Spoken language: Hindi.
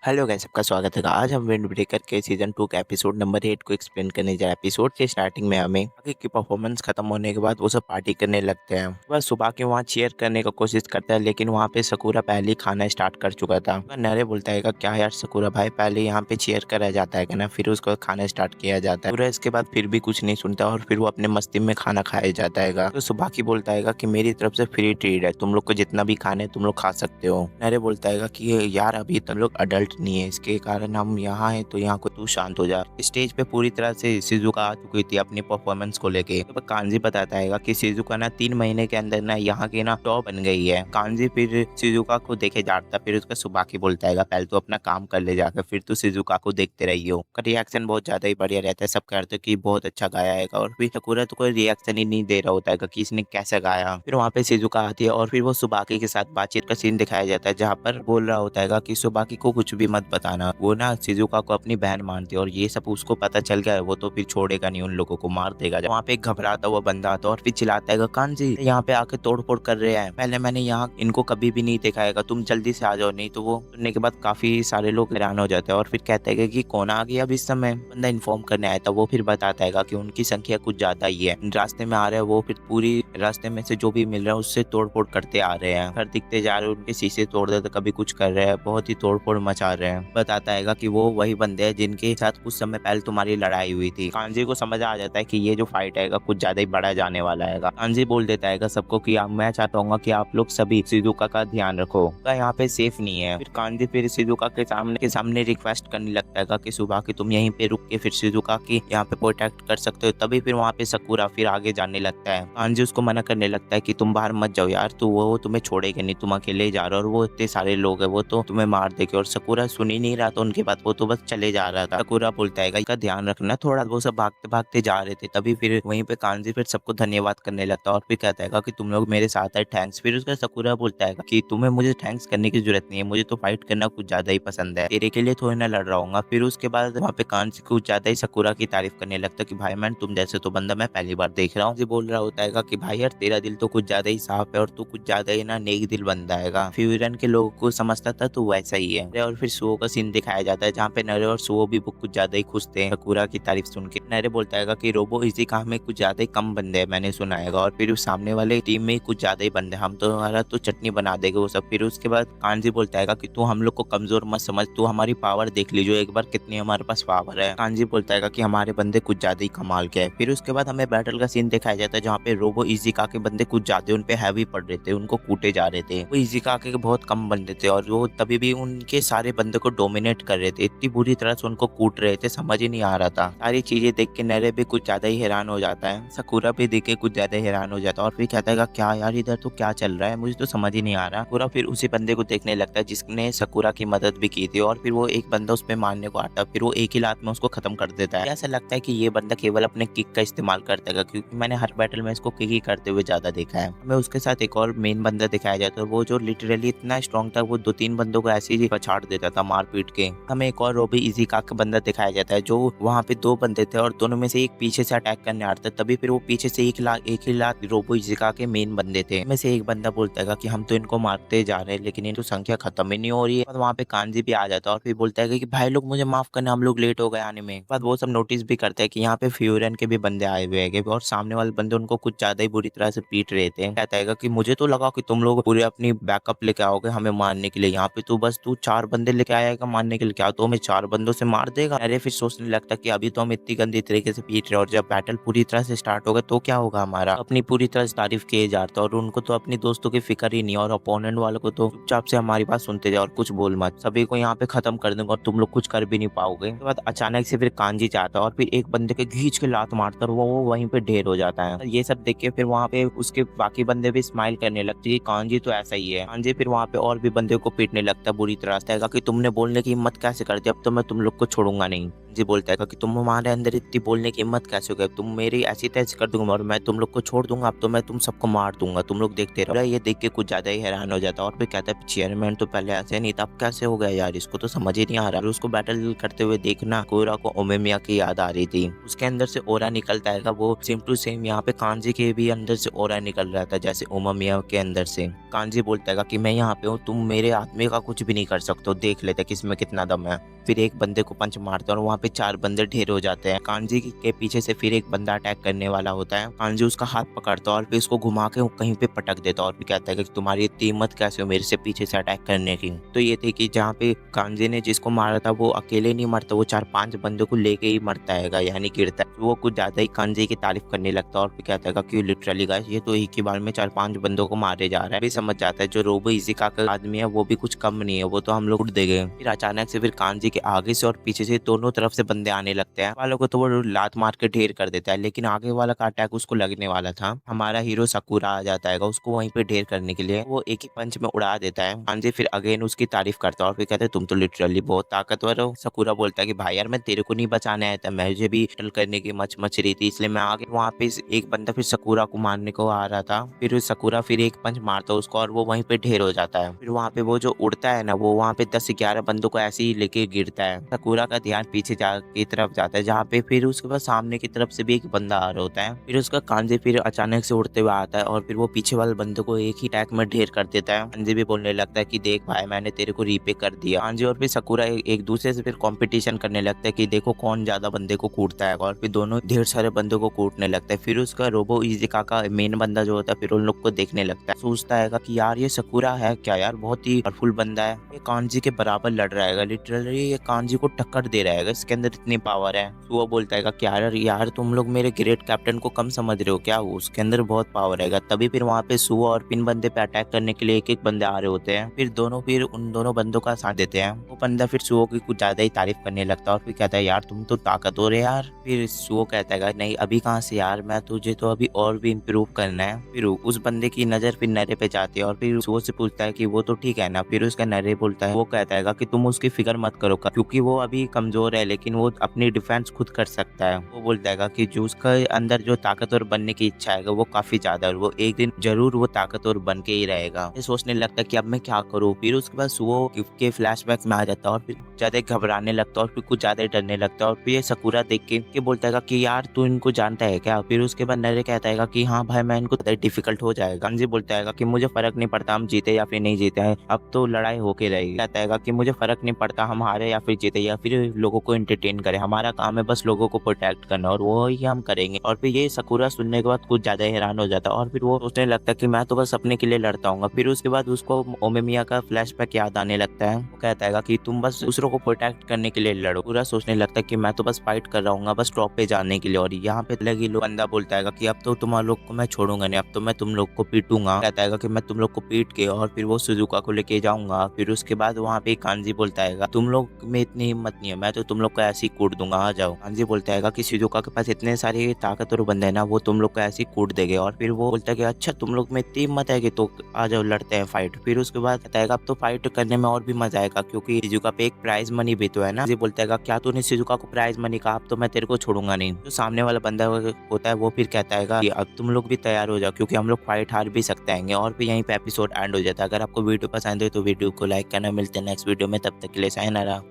हेलो गाइस, सबका स्वागत है। आज हम विंड ब्रेकर के सीजन 2 के एपिसोड नंबर 8 को एक्सप्लेन करने जा रहे हैं। एपिसोड के स्टार्टिंग में हमें आगे की परफॉर्मेंस खत्म होने के बाद वो सब पार्टी करने लगते हैं। वह सुबह के वहाँ चीयर करने की कोशिश करता है, लेकिन वहाँ पे सकूरा पहले ही खाना स्टार्ट कर चुका था। वह नरे बोलता है क्या यार सकूरा भाई, पहले यहाँ पे चीयर करा जाता है ना, फिर उसको खाना स्टार्ट किया जाता है। पूरा इसके बाद फिर भी कुछ नहीं सुनता और फिर वो अपने मस्ती में खाना खाया जाता है। तो सुबह की बोलता है कि मेरी तरफ से फ्री ट्रीट है, तुम लोग को जितना भी खाने तुम लोग खा सकते हो। नरे बोलता है कि यार अभी तुम लोग अडल्ट नहीं है, इसके कारण हम यहाँ हैं, तो यहाँ को तू शांत हो जा। स्टेज पे पूरी तरह से शिजुका आ चुकी थी अपनी परफॉर्मेंस को लेके। तो कांजी बताता है कि शिजुका ना 3 महीने के अंदर ना यहाँ की ना टॉप बन गई है। कांजी फिर शिजुका को देखे जाता, फिर उसका सुबाकी बोलता है पहले तो अपना काम कर ले जाकर, फिर तू शिजुका को देखते रही हो। का रिएक्शन बहुत ज्यादा ही बढ़िया रहता है, सब कहते हैं कि बहुत अच्छा गाया है। और फिर सकूरा तो कोई रिएक्शन ही नहीं दे रहा होता है कि इसने कैसे गाया। फिर वहाँ पे शिजुका आती है और फिर वो सुबाकी के साथ बातचीत का सीन दिखाया जाता है, जहाँ पर बोल रहा होता है कि सुबाकी को कुछ भी मत बताना, वो ना शिजुका को अपनी बहन मानती है और ये सब उसको पता चल गया है वो तो फिर छोड़ेगा नहीं, उन लोगों को मार देगा। वहाँ पे एक घबराता हुआ बंदा आता है और फिर चिल्लाता है कांजी यहाँ पे आके तोड़फोड़ कर रहे हैं, पहले मैंने यहाँ इनको कभी भी नहीं देखा है, तुम जल्दी से आ जाओ नहीं तो। वो सुनने के बाद काफी सारे लोग हैरान हो जाते हैं और फिर कहते हैं कि कौन आ गया अब इस समय। बंदा इन्फॉर्म करने आया था, वो फिर बताता है कि उनकी संख्या कुछ ज्यादा ही है, रास्ते में आ रहे हैं वो, फिर पूरी रास्ते में से जो भी मिल रहा है उससे तोड़फोड़ करते आ रहे हैं, घर दिखते जा रहे हैं, उनके शीशे तोड़ देते, कभी कुछ कर रहे हैं, बहुत ही तोड़फोड़ मचा रहे हैं। बताता है कि वो वही बंदे हैं जिनके साथ कुछ समय पहले तुम्हारी लड़ाई हुई थी। कांजी को समझ आ जाता है कि ये जो फाइट है कुछ ज्यादा ही बड़ा जाने वाला है। कांजी बोल देता है सबको कि मैं चाहता हूँ कि आप लोग सभी शिजुका का ध्यान रखो, यहाँ पे सेफ नहीं है। फिर कांजी फिर शिजुका के सामने रिक्वेस्ट करने लगता है कि सुबह की तुम यहीं पे रुक के फिर शिजुका की यहाँ पे प्रोटेक्ट कर सकते हो। तभी फिर वहाँ पे सकूरा फिर आगे जाने लगता है। कांजी उसको मना करने लगता है कि तुम बाहर मत जाओ यार, तो वो तुम्हें छोड़ेगा नहीं, तुम अकेले जा रहे हो और वो इतने सारे लोग है, वो तो तुम्हें मार देंगे। और सकूरा सुन ही नहीं रहा था उनके बात, वो तो बस चले जा रहा था। सकूरा बोलता है का ध्यान रखना थोड़ा। वो सब भागते भागते जा रहे थे, तभी फिर वहीं पे कांजी फिर सबको धन्यवाद करने लगता है और फिर कहता है कि तुम लोग मेरे साथ है, थैंक्स। फिर उसका सकूरा बोलता है कि तुम्हें मुझे थैंक्स करने की जरूरत नहीं है, मुझे तो फाइट करना कुछ ज्यादा ही पसंद है, तेरे के लिए थोड़ी ना लड़ रहा हूँ। फिर उसके बाद वहाँ पे कांजी कुछ ज्यादा ही सकूरा की तारीफ करने लगता है कि भाई मैन तुम जैसे तो बंदा मैं पहली बार देख रहा हूँ। बोल रहा होता है कि भाई यार तेरा दिल तो कुछ ज्यादा ही साफ है और तू कुछ ज्यादा ही ना नेक दिल बंदा है। फ्यूरन के लोगों को समझता था तो वैसा ही है। और फिर सुओ का सीन दिखाया जाता है, जहाँ पे नरे और सुओ भी कुछ ज्यादा ही खुश थे सकूरा की तारीफ सुन के। नरे बोलता है कि रोबो इसी काम में कुछ ज्यादा ही कम बंदे हैं मैंने सुना है, और फिर सामने वाले टीम में कुछ ज्यादा ही बंदे, हम तो हमारा तो चटनी बना देगा वो सब। फिर उसके बाद कांजी बोलता है कि तू हम लोग को कमजोर मत समझ, तू हमारी पावर देख लीजिए एक बार कितनी हमारे पास पावर है। कांजी बोलता है कि हमारे बंदे कुछ ज्यादा ही कमाल के हैं। फिर उसके बाद हमें बैटल का सीन दिखाया जाता है, जहाँ पे रोबो इजिका के बंदे कुछ ज्यादा उन पे हैवी पड़ रहे थे, उनको कूटे जा रहे थे। वो इजिका के बहुत कम बंदे थे और वो तभी भी उनके सारे बंदे को डोमिनेट कर रहे थे, इतनी बुरी तरह से उनको कूट रहे थे, समझ ही नहीं आ रहा था। सारी चीजें देख के नरे भी कुछ ज्यादा ही हैरान हो जाता है, सकूरा भी देख के कुछ ज्यादा हैरान हो जाता है और फिर कहता है क्या यार इधर तो क्या चल रहा है, मुझे तो समझ ही नहीं आ रहा। पूरा फिर उसी बंदे को देखने लगता है जिसने सकूरा की मदद भी की थी, और फिर वो एक बंदा उस पर मारने को आता है, फिर वो एक ही लात में उसको खत्म कर देता है। ऐसा लगता है कि ये बंदा केवल अपने किक का इस्तेमाल करता है, क्योंकि मैंने हर बैटल में इसको किक ही करते हुए ज्यादा देखा है। हमें उसके साथ एक और मेन बंदा दिखाया जाता है, वो जो लिटरली इतना स्ट्रॉन्ग था, वो 2-3 बंदों को ऐसे ही पछाड़ देता था मार पीट के। हमें एक और रोबी इजी का बंदा दिखाया जाता है, जो वहाँ पे 2 बंदे थे और दोनों में से एक पीछे से अटैक करने आता है, तभी फिर वो पीछे से एक ही लाख रोबो इजिका के मेन बंदे थे। में से एक बंदा बोलता है कि हम तो इनको मारते जा रहे हैं लेकिन इनकी संख्या खत्म ही नहीं हो रही है। और वहाँ पे कांजी भी आ जाता है और फिर बोलता है कि भाई लोग मुझे माफ करना, हम लोग लेट हो गए आने में। बाद वो सब नोटिस भी करते हैं कि यहाँ पे फ्यूरन के भी बंदे आए हुए हैं और सामने वाले बंदे उनको कुछ ज्यादा ही बुरी तरह से पीट रहे थे। कहता है कि मुझे तो लगा कि तुम लोग पूरे अपनी बैकअप लेके आओगे हमें मारने के लिए, यहाँ पे तू 4 बंदे लेके आएगा मारने के लिए, क्या तो हमें 4 बंदों से मार देगा। अरे फिर सोचने लगता कि अभी तो हम इतनी गंदी तरीके से पीट रहे और जब बैटल पूरी तरह से स्टार्ट होगा तो क्या होगा हमारा। अपनी पूरी तरह से तारीफ किए जाता और उनको तो अपनी दोस्तों की फिक्र ही नहीं, और अपोनेंट वालों को तो चुपचाप से हमारी बात सुनते जाओ और कुछ बोल मत, सभी को यहाँ पे खत्म कर दूंगा और तुम लोग कुछ कर भी नहीं पाओगे। उसके बाद अचानक से फिर कांजी जाता है और फिर एक बंदे के घींच के लात मारता और वो वहीं पे ढेर हो जाता है। ये सब देख के फिर वहाँ पे उसके बाकी बंदे भी स्माइल करने लगते हैं, कांजी तो ऐसा ही है। कांजी फिर वहाँ पे और भी बंदे को पीटने लगता है बुरी तरह से, कि तुमने बोलने की हिम्मत कैसे कर दी, अब तो मैं तुम लोग को छोड़ूंगा नहीं। जी बोलता है कि तुम हमारे अंदर इतनी बोलने की हिम्मत कैसे हो गई, तुम मेरी ऐसी तैसी कर दूंगा और मैं तुम लोग को छोड़ दूंगा, अब तो मैं तुम सबको मार दूंगा, तुम लोग देखते रहो। ये देख के कुछ ज्यादा ही हैरान हो जाता है और फिर कहता है चेयरमैन तो पहले ऐसे नहीं था, अब कैसे हो गया यार, इसको तो समझ ही नहीं आ रहा। और उसको बैटल करते हुए देखना कोरा को ओमेमिया की याद आ रही थी, उसके अंदर से ओरा निकलता है, वो सेम टू सेम यहाँ पे कांजी के भी अंदर से ओरा निकल रहा था जैसे ओमेमिया के अंदर से। कांजी बोलता है कि मैं यहाँ पे हूँ, तुम मेरे आदमी का कुछ भी नहीं कर सकते हो, देख लेते किसमें कितना दम है। फिर एक बंदे को पंच मारता है और वहाँ पे 4 बंदे ढेर हो जाते हैं। कांजी के पीछे से फिर एक बंदा अटैक करने वाला होता है। कांजी उसका हाथ पकड़ता है और फिर उसको घुमा के कहीं पे पटक देता है और फिर कहता है कि तुम्हारी इतनी हिम्मत कैसे हो मेरे से पीछे से अटैक करने की। तो ये थी कि जहाँ पे कांजी ने जिसको मारा था वो अकेले नहीं मरता, वो 4-5 बंदों को लेके ही मरता है, यानी गिरता है। वो कुछ ज्यादा ही कांजी की तारीफ करने लगता है और फिर कहता है कि लिटरली गाइस ये तो एक ही बार में 4-5 बंदों को मारे जा रहा है। भी समझ जाता है जो रोबो इज़िका का आदमी है वो भी कुछ कम नहीं है, वो तो हम लोग उड़ देंगे। फिर अचानक से फिर कांजी के आगे से और पीछे से दोनों तरफ से बंदे आने लगते हैं। वालों को तो वो लात मार के ढेर कर देता है, लेकिन आगे वाला का अटैक उसको लगने वाला था। हमारा हीरो साकुरा आ जाता है उसको वहीं पे ढेर करने के लिए, वो एक ही पंच में उड़ा देता है। कांजी फिर अगेन उसकी तारीफ करता है और फिर कहता है तुम तो लिटरली बहुत ताकतवर हो। साकुरा बोलता है कि भाई यार मैं तेरे को नहीं बचाने आया था, मुझे भी टल करने की मच रही थी इसलिए मैं आगे। वहाँ पे एक बंदा फिर साकुरा को मारने को आ रहा था, फिर साकुरा फिर एक पंच मारता है उसको और वो वहीं पे ढेर हो जाता है। फिर वहाँ पे वो जो उड़ता है ना वो वहाँ पे 10-11 बंदों को ऐसे ही लेके गिरता है। साकुरा का ध्यान पीछे की तरफ जाता है जहाँ पे फिर उसके बाद सामने की तरफ से भी एक बंदा आ रहा होता है। फिर उसका कांजी फिर अचानक से उड़ते हुए आता है और फिर वो पीछे वाले बंदे को एक ही अटैक में ढेर कर देता है। कांजी भी बोलने लगता है कि देख भाई मैंने तेरे को रीपे कर दिया। कांजी और फिर साकुरा एक दूसरे से फिर कंपटीशन करने लगता है कि देखो कौन ज्यादा बंदे को कूटता है, और फिर दोनों ढेर सारे बंदों को कूटने लगता है। फिर उसका रोबो इज़िका का मेन बंदा जो होता है फिर उन लोग को देखने लगता है, सोचता है कि यार ये साकुरा है क्या यार, बहुत ही पावरफुल बंदा है, ये कांजी के बराबर लड़ रहा है, लिटरली ये कांजी को टक्कर दे रहा है, इसके अंदर इतनी पावर है। तो वो बोलता है कि यार तुम लोग मेरे ग्रेट कैप्टन को कम समझ रहे हो क्या, उसके अंदर बहुत पावर है। तभी फिर वहाँ पे सुओ और पिन बंदे पे अटैक करने के लिए एक बंदे आ रहे होते हैं, फिर उन दोनों बंदों का साथ देते हैं। वो बंदा फिर सुओ की कुछ ज्यादा ही तारीफ करने लगता है और फिर कहता है यार तुम तो ताकतवर है यार। फिर सुओ कहता है नहीं अभी कहाँ से यार, मैं तुझे तो अभी और भी इम्प्रूव करना है। फिर उस बंदे की नजर फिर नरे पे जाती है और फिर सुओ से पूछता है कि वो तो ठीक है ना। फिर उसका नरे बोलता है, वो कहता है कि तुम उसकी फिक्र मत करो क्योंकि वो अभी कमजोर है लेकिन वो अपनी डिफेंस खुद कर सकता है। वो बोलता है कि जो उसका अंदर जो ताकतवर बनने की इच्छा है वो काफी ज्यादा है और वो एक दिन जरूर वो ताकतवर बन के ही रहेगा। ये सोचने लगता है कि अब मैं क्या करूँ। फिर उसके बाद सुओ के फ्लैशबैक में आ जाता है और फिर ज्यादा घबराने लगता है और फिर कुछ ज्यादा डरने लगता है। और फिर ये साकुरा देख के बोलता है कि यार तू इनको जानता है क्या। फिर उसके बाद नरे कहता है कि हाँ भाई मैं इनको डिफिकल्ट हो जाएगा। कांजी बोलता है कि मुझे फर्क नहीं पड़ता हम जीते या फिर नहीं जीते हैं, अब तो लड़ाई होके रहेगी। कहता है कि मुझे फर्क नहीं पड़ता हम हारे या फिर जीते या फिर लोगों को एंटरटेन करें, हमारा काम है बस लोगों को प्रोटेक्ट करना और वो ही हम करेंगे। और फिर ये साकुरा सुनने के बाद कुछ ज्यादा हैरान हो जाता है और फिर वो सोचने लगता है कि मैं तो बस अपने के लिए लड़ता हूँ। फिर उसके बाद उसको ओमेमिया का फ्लैशबैक याद आने लगता है। वो कहता है कि तुम बस दूसरों को प्रोटेक्ट करने के लिए लड़ो। पूरा सोचने लगता है कि मैं तो बस फाइट कर रहा हूँ बस टॉप पे जाने के लिए। और यहाँ पे लगी बंदा बोलता है कि अब तो तुम लोग को मैं छोड़ूंगा नहीं, अब तो मैं तुम लोग को पीटूंगा। कहता है कि मैं तुम लोग को पीट के और फिर वो सुजुका को लेके जाऊंगा। फिर उसके बाद वहाँ पे कांजी बोलता है तुम लोग में इतनी हिम्मत नहीं है, मैं तो तुम लोग को ऐसे ही कूट दूंगा, आ जाओ। कांजी बोलता है कि सुजुका के पास इतने सारे ताकतवर बंदे हैं ना, वो तुम लोग को ऐसे ही कूट देंगे। और फिर वो बोलता है कि अच्छा तुम लोग में इतनी हिम्मत है कि तो आ जाओ लड़ते हैं फाइट। फिर उसके बाद कहता है अब तो फाइट करने में और भी मजा आएगा क्योंकि सुजुका पे एक प्राइज मनी भी तो है ना। बोलता है क्या तूने सुजुका को प्राइज मनी कहा, अब तो मैं तेरे को छोड़ूंगा नहीं। जो सामने वाला बंदा होता है वो फिर कहता है कि अब तुम लोग भी तैयार हो जाओ क्योंकि हम लोग फाइट हार भी सकते हैं। और फिर यहीं पे एपिसोड एंड हो जाता है। अगर आपको वीडियो पसंद हो तो वीडियो को लाइक करना। मिलते हैं नेक्स्ट वीडियो में, तब तक के लिए साइनरा।